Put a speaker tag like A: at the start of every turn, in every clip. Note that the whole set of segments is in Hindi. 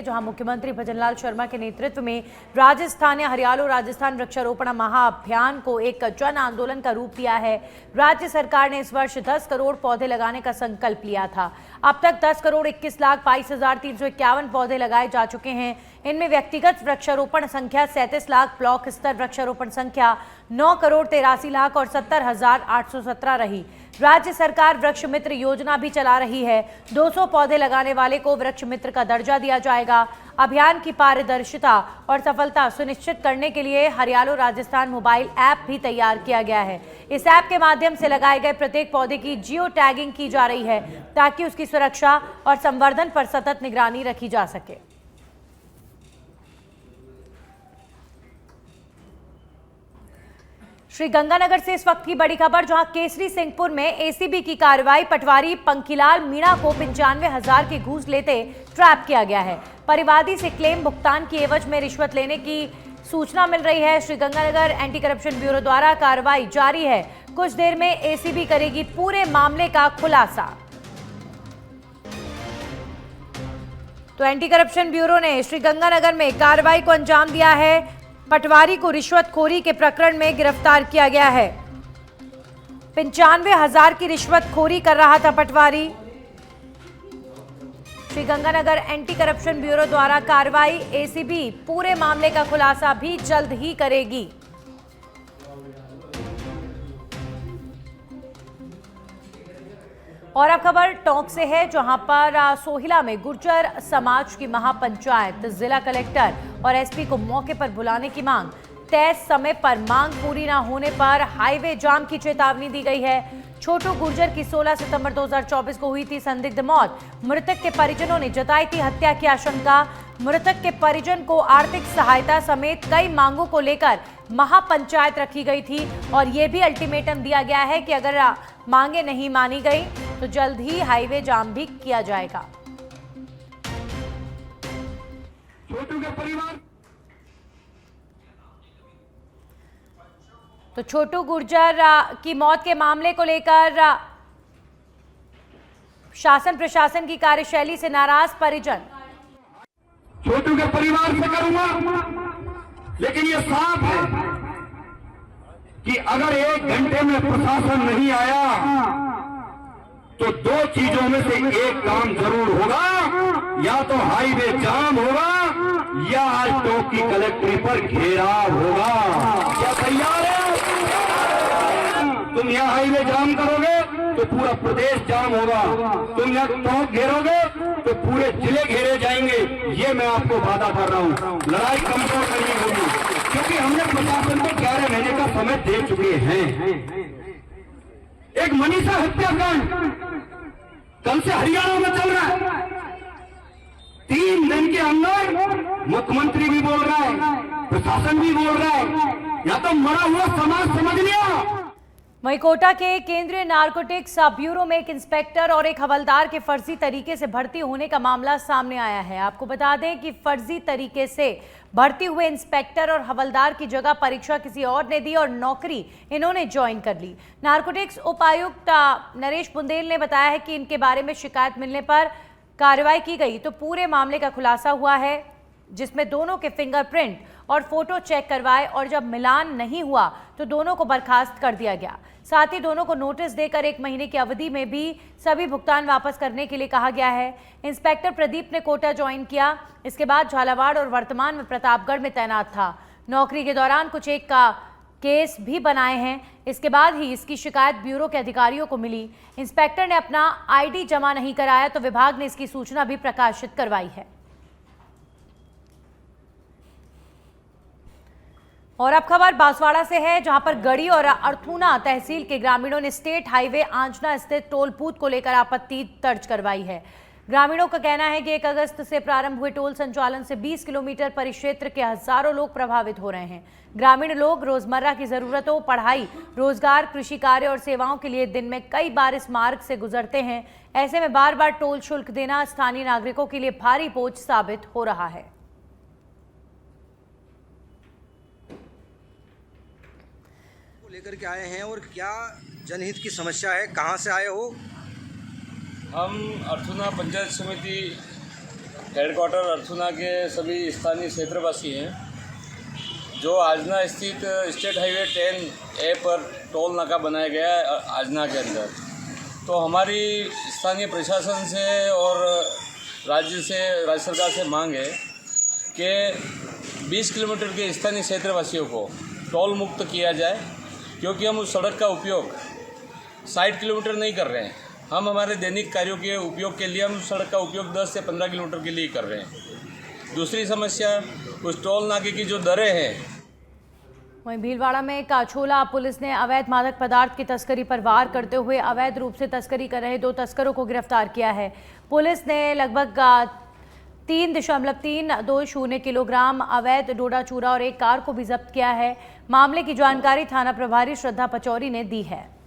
A: जहां मुख्यमंत्री भजनलाल शर्मा के नेतृत्व में राजस्थान या हरियाणा राजस्थान वृक्षारोपण महाअभियान को एक जन आंदोलन का रूप दिया है। राज्य सरकार ने इस वर्ष 10 करोड़ पौधे लगाने का संकल्प लिया था। अब तक 10,21,22,351 पौधे लगाए जा चुके हैं। इनमें व्यक्तिगत वृक्षारोपण संख्या 37 लाख, ब्लॉक स्तर वृक्षारोपण संख्या 9,83,00,000 और 70,817 रही। राज्य सरकार वृक्ष मित्र योजना भी चला रही है। 200 पौधे लगाने वाले को वृक्ष मित्र का दर्जा दिया जाएगा। अभियान की पारदर्शिता और सफलता सुनिश्चित करने के लिए हरियाणा राजस्थान मोबाइल ऐप भी तैयार किया गया है। इस ऐप के माध्यम से लगाए गए प्रत्येक पौधे की जियो टैगिंग की जा रही है ताकि उसकी सुरक्षा और संवर्धन पर सतत निगरानी रखी जा सके। श्रीगंगानगर से इस वक्त की बड़ी खबर, जहां केसरी सिंहपुर में एसीबी की कार्रवाई। पटवारी पंखीलाल मीणा को 95,000 की घूस लेते ट्रैप किया गया है। परिवादी से क्लेम भुगतान की एवज में रिश्वत लेने की सूचना मिल रही है। श्रीगंगानगर एंटी करप्शन ब्यूरो द्वारा कार्रवाई जारी है। कुछ देर में एसीबी करेगी पूरे मामले का खुलासा। तो एंटी करप्शन ब्यूरो ने श्रीगंगानगर में कार्रवाई को अंजाम दिया है। पटवारी को रिश्वतखोरी के प्रकरण में गिरफ्तार किया गया है। 95,000 की रिश्वतखोरी कर रहा था पटवारी। श्रीगंगानगर एंटी करप्शन ब्यूरो द्वारा कार्रवाई। एसीबी पूरे मामले का खुलासा भी जल्द ही करेगी। और अब खबर टोंक से है, जहां पर सोहिला में गुर्जर समाज की महापंचायत, जिला कलेक्टर और एसपी को मौके पर बुलाने की मांग। तय समय पर मांग पूरी न होने पर हाईवे जाम की चेतावनी दी गई है। छोटू गुर्जर की 16 सितंबर 2024 को हुई थी संदिग्ध मौत। मृतक के परिजनों ने जताई थी हत्या की आशंका। मृतक के परिजन को आर्थिक सहायता समेत कई मांगों को लेकर महापंचायत रखी गई थी और यह भी अल्टीमेटम दिया गया है कि अगर मांगे नहीं मानी गई तो जल्द ही हाईवे जाम भी किया जाएगा।
B: छोटू के परिवार
A: तो छोटू गुर्जर की मौत के मामले को लेकर शासन प्रशासन की कार्यशैली से नाराज परिजन।
B: छोटू के परिवार से करूंगा, लेकिन ये साफ है कि अगर 1 घंटे में प्रशासन नहीं आया तो 2 चीजों में से एक काम जरूर होगा, या तो हाईवे जाम होगा या आज टोंक की कलेक्ट्री पर घेराव होगा। क्या तैयार है? तुम यहाँ हाईवे जाम करोगे तो पूरा प्रदेश जाम होगा। तुम यहाँ टोंक घेरोगे तो पूरे जिले घेरे जाएंगे। ये मैं आपको वादा कर रहा हूँ। लड़ाई कमजोर करनी होगी, क्योंकि हमने प्रशासन को 11 महीने का समय दे चुके हैं। एक मनीषा हत्याकांड कल से हरियाणा में चल रहा है। 3 दिन के अंदर मुख्यमंत्री भी बोल रहा है, प्रशासन भी बोल रहा है, या तो मरा हुआ समाज समझ लिया।
A: वहीं कोटा के केंद्रीय नारकोटिक्स ब्यूरो में एक इंस्पेक्टर और एक हवलदार के फर्जी तरीके से भर्ती होने का मामला सामने आया है। आपको बता दें कि फर्जी तरीके से भर्ती हुए इंस्पेक्टर और हवलदार की जगह परीक्षा किसी और ने दी और नौकरी इन्होंने ज्वाइन कर ली। नारकोटिक्स उपायुक्त नरेश बुंदेल ने बताया है कि इनके बारे में शिकायत मिलने पर कार्रवाई की गई तो पूरे मामले का खुलासा हुआ है, जिसमें दोनों के फिंगरप्रिंट और फोटो चेक करवाए और जब मिलान नहीं हुआ तो दोनों को बर्खास्त कर दिया गया। साथ ही दोनों को नोटिस देकर 1 महीने की अवधि में भी सभी भुगतान वापस करने के लिए कहा गया है। इंस्पेक्टर प्रदीप ने कोटा ज्वाइन किया, इसके बाद झालावाड़ और वर्तमान में प्रतापगढ़ में तैनात था। नौकरी के दौरान कुछ एक का केस भी बनाए हैं। इसके बाद ही इसकी शिकायत ब्यूरो के अधिकारियों को मिली। इंस्पेक्टर ने अपना ID जमा नहीं कराया तो विभाग ने इसकी सूचना भी प्रकाशित करवाई है। और अब खबर बांसवाड़ा से है, जहां पर गढ़ी और अर्थूना तहसील के ग्रामीणों ने स्टेट हाईवे आंजना स्थित टोल बूथ को लेकर आपत्ति दर्ज करवाई है। ग्रामीणों का कहना है कि 1 अगस्त से प्रारंभ हुए टोल संचालन से 20 किलोमीटर परिक्षेत्र के हजारों लोग प्रभावित हो रहे हैं। ग्रामीण लोग रोजमर्रा की जरूरतों, पढ़ाई, रोजगार, कृषि कार्य और सेवाओं के लिए दिन में कई बार इस मार्ग से गुजरते हैं। ऐसे में बार बार टोल शुल्क देना स्थानीय नागरिकों के लिए भारी बोझ साबित हो रहा है।
C: लेकर के आए हैं और क्या जनहित की समस्या है, कहां से आए हो?
D: हम अर्थूना पंचायत समिति हेडक्वार्टर अर्थुना के सभी स्थानीय क्षेत्रवासी हैं जो आजना स्थित स्टेट हाईवे 10A पर टोल नाका बनाया गया है आजना के अंदर। तो हमारी स्थानीय प्रशासन से और राज्य सरकार से मांग है कि 20 किलोमीटर के स्थानीय क्षेत्रवासियों को टोल मुक्त किया जाए, क्योंकि हम उस सड़क का उपयोग 60 किलोमीटर नहीं कर रहे हैं। हम हमारे दैनिक कार्यों के उपयोग के लिए हम सड़क का उपयोग 10 से 15 किलोमीटर के लिए कर रहे हैं। दूसरी समस्या उस टोल नाके की जो दरें हैं।
A: वहीं भीलवाड़ा में काछोला पुलिस ने अवैध मादक पदार्थ की तस्करी पर वार करते हुए अवैध रूप से तस्करी कर रहे 2 तस्करों को गिरफ्तार किया है। पुलिस ने लगभग 3.320 किलोग्राम अवैध डोडा चूरा और एक कार को भी जब्त किया है। मामले की जानकारी थाना प्रभारी श्रद्धा पचौरी ने दी है।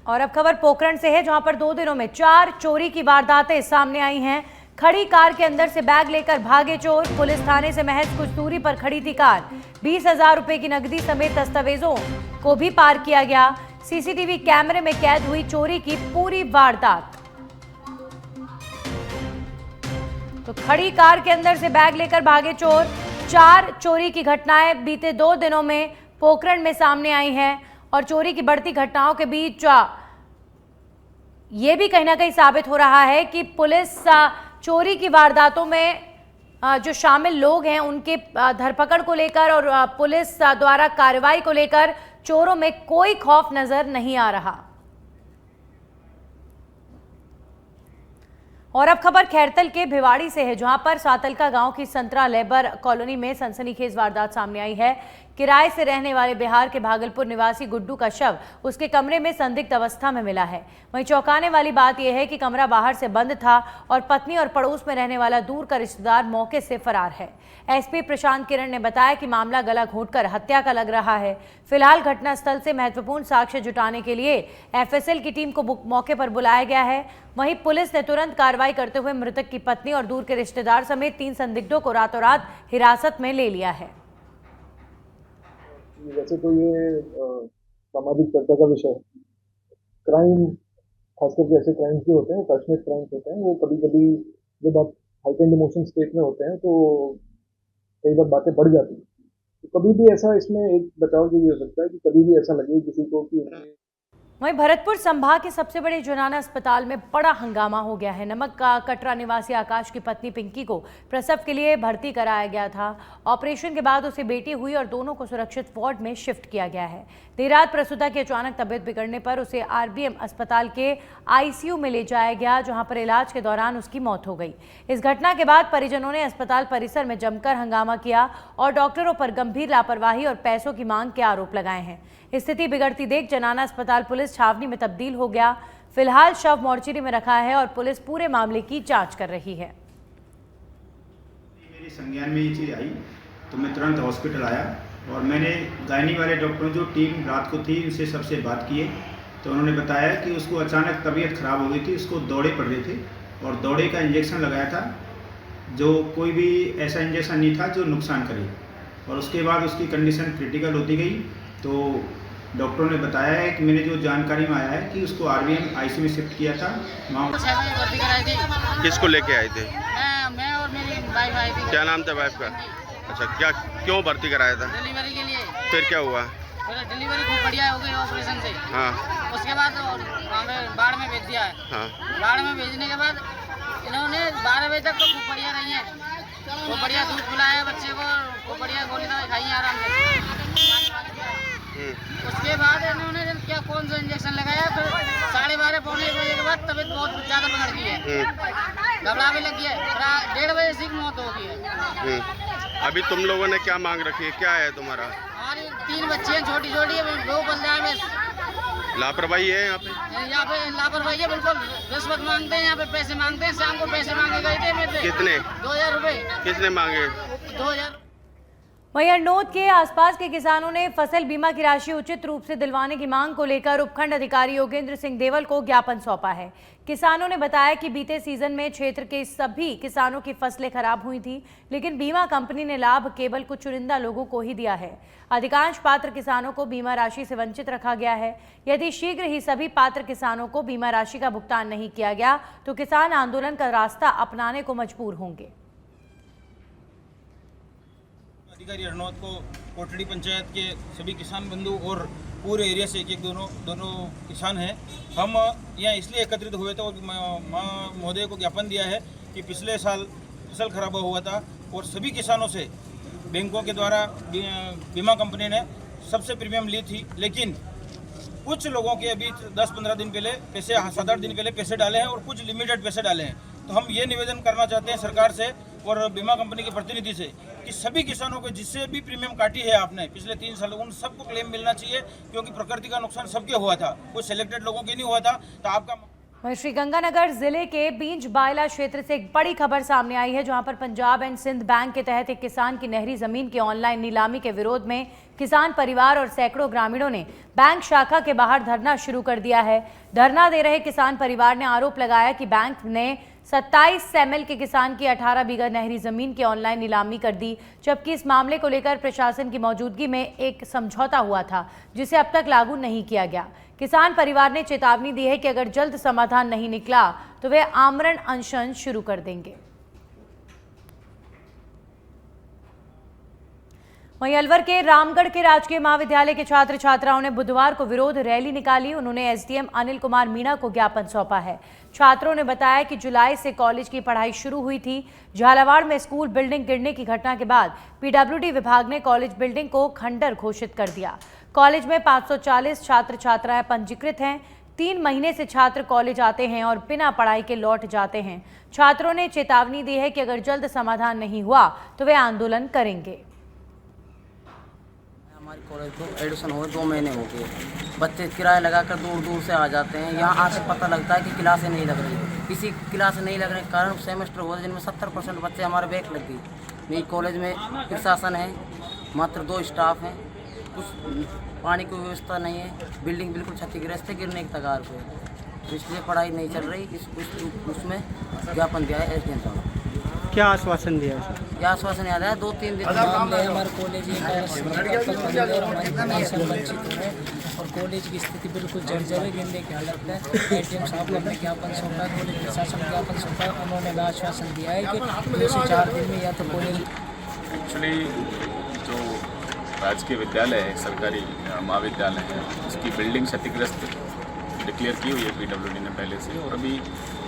A: और अब खबर पोखरण से है, जहां पर 2 दिनों में 4 चोरी की वारदातें सामने आई हैं। खड़ी कार के अंदर से बैग लेकर भागे चोर। पुलिस थाने से महज कुछ दूरी पर खड़ी थी कार। 20,000 रुपए की नकदी समेत दस्तावेजों को भी पार किया गया। सीसीटीवी कैमरे में कैद हुई चोरी की पूरी वारदात। तो खड़ी कार के अंदर से बैग लेकर भागे चोर। 4 चोरी की घटनाएं बीते 2 दिनों में पोखरण में सामने आई हैं और चोरी की बढ़ती घटनाओं के बीच ये भी कहीं ना कहीं साबित हो रहा है कि पुलिस चोरी की वारदातों में जो शामिल लोग हैं उनके धरपकड़ को लेकर और पुलिस द्वारा कार्रवाई को लेकर चोरों में कोई खौफ नजर नहीं आ रहा। और अब खबर खैरतल के भिवाड़ी से है, जहां पर सातलका गांव की संतरा लेबर कॉलोनी में सनसनीखेज वारदात सामने आई है। किराए से रहने वाले बिहार के भागलपुर निवासी गुड्डू का शव उसके कमरे में संदिग्ध अवस्था में मिला है। वहीं चौंकाने वाली बात यह है कि कमरा बाहर से बंद था और पत्नी और पड़ोस में रहने वाला दूर का रिश्तेदार मौके से फरार है। एसपी प्रशांत किरण ने बताया कि मामला गला घोंटकर हत्या का लग रहा है। फिलहाल घटनास्थल से महत्वपूर्ण साक्ष्य जुटाने के लिए एफएसएल की टीम को मौके पर बुलाया गया है। वहीं पुलिस ने तुरंत कार्रवाई करते हुए मृतक की पत्नी और दूर के रिश्तेदार समेत 3 संदिग्धों को रातों रात हिरासत में ले लिया है।
E: वैसे तो ये सामाजिक चर्चा का विषय है। क्राइम, खासकर ऐसे क्राइम्स जो होते हैं, पैशनेट क्राइम्स होते हैं, वो कभी कभी जब आप हाइटेंड इमोशन स्टेट में होते हैं तो कई बार बातें बढ़ जाती हैं। तो कभी भी ऐसा इसमें एक बचाव के लिए हो सकता है कि कभी भी ऐसा लगे किसी को कि
A: वहीं भरतपुर संभाग के सबसे बड़े जुनाना अस्पताल में बड़ा हंगामा हो गया है। नमक का कटरा निवासी आकाश की पत्नी पिंकी को प्रसव के लिए भर्ती कराया गया था। ऑपरेशन के बाद उसे बेटी हुई और दोनों को सुरक्षित वार्ड में शिफ्ट किया गया है। देर रात प्रसूता की अचानक तबियत बिगड़ने पर उसे आरबीएम अस्पताल के आईसीयू में ले जाया गया, जहां पर इलाज के दौरान उसकी मौत हो गई। इस घटना के बाद परिजनों ने अस्पताल परिसर में जमकर हंगामा किया और डॉक्टरों पर गंभीर लापरवाही और पैसों की मांग के आरोप लगाए हैं। स्थिति बिगड़ती देख जनाना अस्पताल पुलिस छावनी में तब्दील हो गया। फिलहाल शव मोर्चरी में रखा है और पुलिस पूरे मामले की जांच कर रही है।
F: मेरी संज्ञान में ये चीज़ आई तो मैं तुरंत हॉस्पिटल आया और मैंने गायनी वाले डॉक्टरों जो टीम रात को थी उनसे सबसे बात किए तो उन्होंने बताया कि उसको अचानक तबीयत खराब हो गई थी, उसको दौरे पड़ रहे थे और दौरे का इंजेक्शन लगाया था, जो कोई भी ऐसा इंजेक्शन नहीं था जो नुकसान करे। और उसके बाद उसकी कंडीशन क्रिटिकल होती गई तो डॉक्टरों ने बताया है कि मैंने जो जानकारी में आया है कि उसको आरबीएम आईसीयू में शिफ्ट किया था।
G: भर्ती कराई थी।
H: किसको लेके आए थे?
G: मैं और मेरी वाइफ आई थी।
H: क्या नाम था वाइफ का? अच्छा, क्या क्यों भर्ती कराया था?
G: डिलीवरी के लिए।
H: फिर क्या हुआ?
G: फिर डिलीवरी खूब बढ़िया हो गई ऑपरेशन से।
H: हाँ।
G: उसके बाद हमें बाढ़ में भेज दिया है।
H: हाँ।
G: बाढ़ में भेजने के बाद इन्होंने 12 बजे तक तो खूब बढ़िया रही है, वो बढ़िया दूध पिलाया बच्चे को, वो बढ़िया गोली दवाई खाई आराम से। उसके बाद इन्होंने क्या कौन सा इंजेक्शन लगाया, फिर 12:30 पौने 1 बजे के बाद तबीयत बहुत ज़्यादा बिगड़ गई है, घबरा भी लगी है। 1:30 बजे से मौत हो गई है।
H: अभी तुम लोगों ने क्या मांग रखी है, क्या है तुम्हारा?
G: हमारी 3 बच्ची हैं छोटी छोटी, 2 बल्ला में
H: लापरवाही है यहाँ पे
G: लापरवाही है बिल्कुल। रिश्वत मांगते हैं, यहाँ पे पैसे मांगते हैं। शाम को पैसे मांगे गए थे मेरे से।
H: कितने?
G: 2000 रुपए।
H: किसने मांगे?
G: 2000।
A: वहीं हरनौत के आसपास के किसानों ने फसल बीमा की राशि उचित रूप से दिलवाने की मांग को लेकर उपखंड अधिकारी योगेंद्र सिंह देवल को ज्ञापन सौंपा है। किसानों ने बताया कि बीते सीजन में क्षेत्र के सभी किसानों की फसलें खराब हुई थी, लेकिन बीमा कंपनी ने लाभ केवल कुछ चुनिंदा लोगों को ही दिया है। अधिकांश पात्र किसानों को बीमा राशि से वंचित रखा गया है। यदि शीघ्र ही सभी पात्र किसानों को बीमा राशि का भुगतान नहीं किया गया तो किसान आंदोलन का रास्ता अपनाने को मजबूर होंगे।
I: अधिकारी हरनौत को कोटड़ी पंचायत के सभी किसान बंधु और पूरे एरिया से एक दोनों किसान हैं। हम यहाँ इसलिए एकत्रित हुए थे और महोदय को ज्ञापन दिया है कि पिछले साल फसल खराब हुआ था और सभी किसानों से बैंकों के द्वारा बीमा कंपनी ने सबसे प्रीमियम ली थी, लेकिन कुछ लोगों के अभी 10-15 दिन पहले पैसे 7-8 दिन पहले पैसे डाले हैं और कुछ लिमिटेड पैसे डाले हैं। तो हम ये निवेदन करना चाहते हैं सरकार से और बीमा कंपनी के प्रतिनिधि से कि सभी किसानों को जिससे भी प्रीमियम काटी है आपने पिछले 3 सालों उन सबको क्लेम मिलना चाहिए, क्योंकि प्रकृति का नुकसान सबके हुआ था, कुछ सिलेक्टेड लोगों के नहीं हुआ था। तो आपका
A: वहीं श्रीगंगानगर जिले के बींज बायला क्षेत्र से एक बड़ी खबर सामने आई है, जहां पर पंजाब एंड सिंध बैंक के तहत एक किसान की नहरी जमीन की ऑनलाइन नीलामी के विरोध में किसान परिवार और सैकड़ों ग्रामीणों ने बैंक शाखा के बाहर धरना शुरू कर दिया है। धरना दे रहे किसान परिवार ने आरोप लगाया कि बैंक ने 27 सैमल के किसान की 18 बीघा नहरी जमीन की ऑनलाइन नीलामी कर दी, जबकि इस मामले को लेकर प्रशासन की मौजूदगी में एक समझौता हुआ था जिसे अब तक लागू नहीं किया गया। किसान परिवार ने चेतावनी दी है कि अगर जल्द समाधान नहीं निकला तो वे आमरण अनशन शुरू कर देंगे। वहीं अलवर के रामगढ़ के राजकीय महाविद्यालय के छात्र छात्राओं ने बुधवार को विरोध रैली निकाली। उन्होंने एसडीएम अनिल कुमार मीणा को ज्ञापन सौंपा है। छात्रों ने बताया कि जुलाई से कॉलेज की पढ़ाई शुरू हुई थी। झालावाड़ में स्कूल बिल्डिंग गिरने की घटना के बाद पीडब्ल्यूडी विभाग ने कॉलेज बिल्डिंग को खंडर घोषित कर दिया। कॉलेज में 540 छात्र छात्राएं पंजीकृत हैं। 3 महीने से छात्र कॉलेज आते हैं और बिना पढ़ाई के लौट जाते हैं। छात्रों ने चेतावनी दी है कि अगर जल्द समाधान नहीं हुआ तो वे आंदोलन करेंगे।
J: हमारी कॉलेज को एडमिशन हुए 2 महीने हो गए, बच्चे किराया लगाकर दूर दूर से आ जाते हैं। यहाँ आके पता लगता है कि क्लासें नहीं लग रही, किसी क्लास नहीं लगने के कारण सेमेस्टर हुआ जिनमें 70% बच्चे हमारे बैक लग गई। मेरी कॉलेज में प्रशासन है, मात्र 2 स्टाफ हैं, कुछ पानी की व्यवस्था नहीं है, बिल्डिंग बिल्कुल क्षतिग्रस्त है, गिरने की कगार पे, तो इसलिए पढ़ाई नहीं चल रही। उसमें ज्ञापन दिया है एसडीएम साहब।
K: क्या आश्वासन दिया है?
J: क्या आश्वासन याद है? 2-3 दिन
L: हमारे कॉलेज और कॉलेज की स्थिति बिल्कुल जर्जर है, गिरने की हालत है। एसडीएम साहब ने ज्ञापन सौंपा, कॉलेज प्रशासन को ज्ञापन सौंपा। उन्होंने आश्वासन दिया है कि 2 से 4 दिन में या तो कॉलेज
M: एक्चुअली जो राजकीय विद्यालय है, सरकारी महाविद्यालय है, उसकी बिल्डिंग क्षतिग्रस्त डिक्लेयर की हुई है पीडब्ल्यूडी ने पहले से, और अभी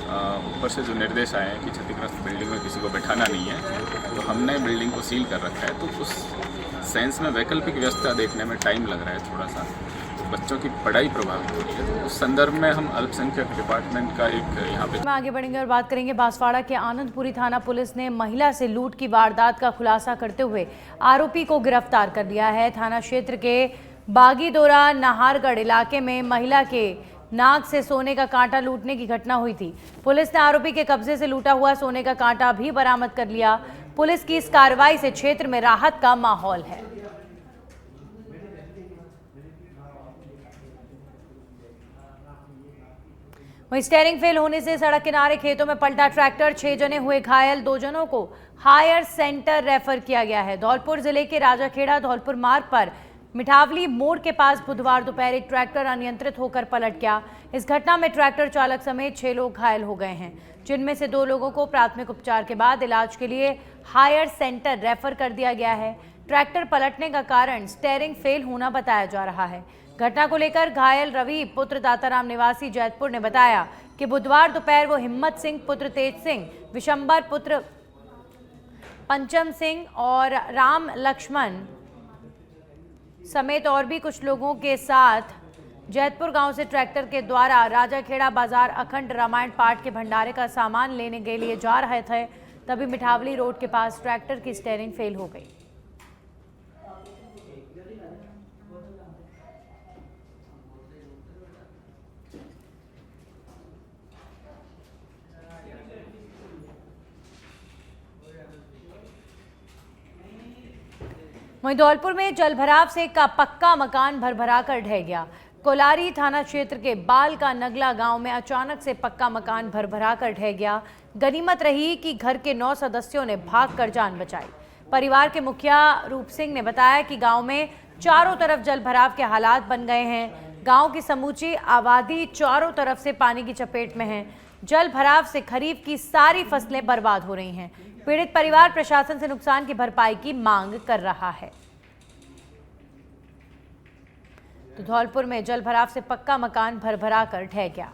M: ऊपर से जो निर्देश आए हैं कि क्षतिग्रस्त बिल्डिंग में किसी को बैठाना नहीं है, तो हमने बिल्डिंग को सील कर रखा है। तो उस सेंस में वैकल्पिक व्यवस्था देखने में टाइम लग रहा है थोड़ा सा, तो बच्चों की पढ़ाई प्रभावित हो रही है। तो उस संदर्भ में हम अल्पसंख्यक डिपार्टमेंट का एक यहाँ पे
A: आगे बढ़ेंगे और बात करेंगे बांसवाड़ा के आनंदपुरी थाना पुलिस ने महिला से लूट की वारदात का खुलासा करते हुए आरोपी को गिरफ्तार कर लिया है। थाना क्षेत्र के बागीदोरा नाहरगढ़ इलाके में महिला के नाक से सोने का कांटा लूटने की घटना हुई थी। पुलिस ने आरोपी के कब्जे से लूटा हुआ सोने का कांटा भी बरामद कर लिया। पुलिस की इस कार्रवाई से क्षेत्र में राहत का माहौल है। वहीं स्टीयरिंग फेल होने से सड़क किनारे खेतों में पलटा ट्रैक्टर, 6 जने हुए घायल, 2 जनों को हायर सेंटर रेफर किया गया है। धौलपुर जिले के राजाखेड़ा धौलपुर मार्ग पर मिठावली मोड़ के पास बुधवार दोपहर एक ट्रैक्टर अनियंत्रित होकर पलट गया। इस घटना में ट्रैक्टर चालक समेत 6 लोग घायल हो गए हैं, जिनमें से 2 लोगों को प्राथमिक उपचार के बाद इलाज के लिए हायर सेंटर रेफर कर दिया गया है। ट्रैक्टर पलटने का कारण स्टीयरिंग फेल होना बताया जा रहा है। घटना को लेकर घायल रवि पुत्र दाताराम निवासी जैतपुर ने बताया कि बुधवार दोपहर वो हिम्मत सिंह पुत्र तेज सिंह, विशंबर पुत्र पंचम सिंह और राम लक्ष्मण समेत और भी कुछ लोगों के साथ जैतपुर गांव से ट्रैक्टर के द्वारा राजाखेड़ा बाजार अखंड रामायण पाठ के भंडारे का सामान लेने के लिए जा रहे थे। तभी मिठावली रोड के पास ट्रैक्टर की स्टीयरिंग फेल हो गई। वहीं धौलपुर में जलभराव से का पक्का मकान भरभरा कर ढह गया। कोलारी थाना क्षेत्र के बाल का नगला गांव में अचानक से पक्का मकान भरभरा कर ढह गया। गनीमत रही कि घर के 9 सदस्यों ने भागकर जान बचाई। परिवार के मुखिया रूप सिंह ने बताया कि गांव में चारों तरफ जलभराव के हालात बन गए हैं। गांव की समूची आबादी चारों तरफ से पानी की चपेट में है। जलभराव से खरीफ की सारी फसलें बर्बाद हो रही हैं। पीड़ित परिवार प्रशासन से नुकसान की भरपाई की मांग कर रहा है। तो धौलपुर में जलभराव से पक्का मकान भरभरा कर ढह गया।